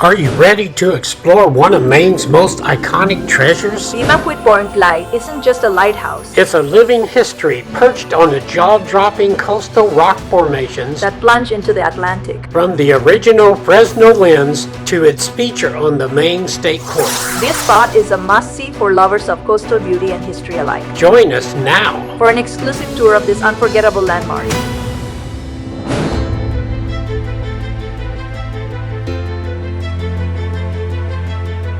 Are you ready to explore one of Maine's most iconic treasures? Pemaquid Point Light isn't just a lighthouse. It's a living history perched on the jaw-dropping coastal rock formations That plunge into the Atlantic. from the original Fresnel lens to its feature on the Maine State Coast. This spot is a must-see for lovers of coastal beauty and history alike. Join us now. For an exclusive tour of this unforgettable landmark.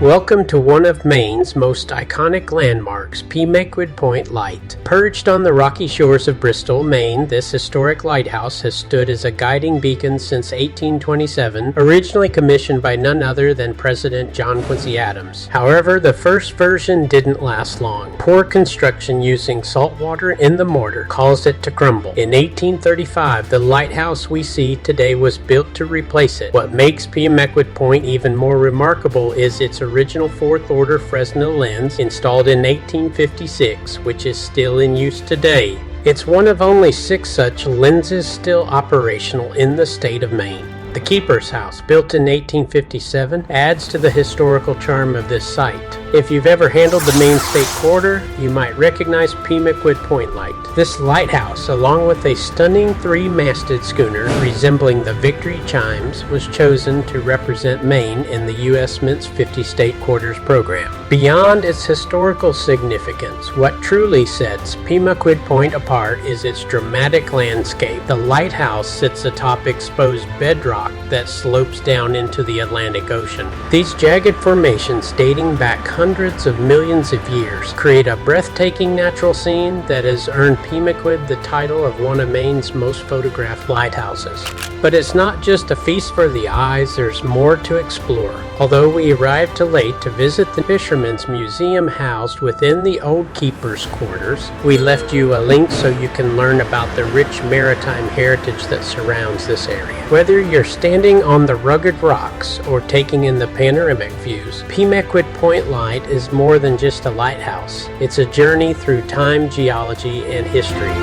Welcome to one of Maine's most iconic landmarks, Pemaquid Point Light. Perched on the rocky shores of Bristol, Maine, this historic lighthouse has stood as a guiding beacon since 1827, originally commissioned by none other than President John Quincy Adams. However, the first version didn't last long. Poor construction using salt water in the mortar caused it to crumble. In 1835, the lighthouse we see today was built to replace it. What makes Pemaquid Point even more remarkable is its original fourth order Fresnel lens installed in 1856, which is still in use today. It's one of only 6 such lenses still operational in the state of Maine. The Keeper's House, built in 1857, adds to the historical charm of this site. If you've ever handled the Maine State Quarter, you might recognize Pemaquid Point Light. This lighthouse, along with a stunning 3-masted schooner resembling the Victory Chimes, was chosen to represent Maine in the U.S. Mint's 50 State Quarters program. Beyond its historical significance, what truly sets Pemaquid Point apart is its dramatic landscape. The lighthouse sits atop exposed bedrock that slopes down into the Atlantic Ocean. These jagged formations, dating back hundreds of millions of years, create a breathtaking natural scene that has earned Pemaquid the title of one of Maine's most photographed lighthouses. But it's not just a feast for the eyes, there's more to explore. Although we arrived too late to visit the Fisherman's Museum housed within the old Keeper's Quarters, we left you a link so you can learn about the rich maritime heritage that surrounds this area. Whether you're standing on the rugged rocks or taking in the panoramic views, Pemaquid Point Light is more than just a lighthouse. It's a journey through time, geology, and history.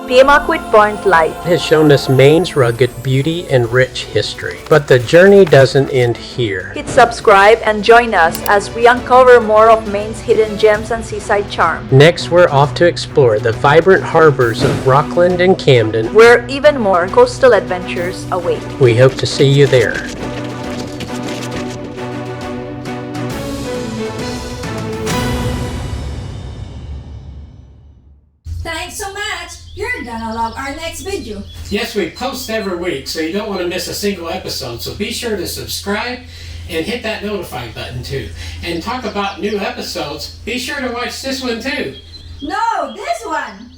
Pemaquid Point Light has shown us Maine's rugged beauty and rich history. But the journey doesn't end here. Hit subscribe and join us as we uncover more of Maine's hidden gems and seaside charm. Next, we're off to explore the vibrant harbors of Rockland and Camden, Where even more coastal adventures await. We hope to see you there. Thanks so much! You're gonna love our next video. Yes, we post every week, so you don't want to miss a single episode. So be sure to subscribe and hit that notify button too. And talk about new episodes, be sure to watch this one too. No, this one!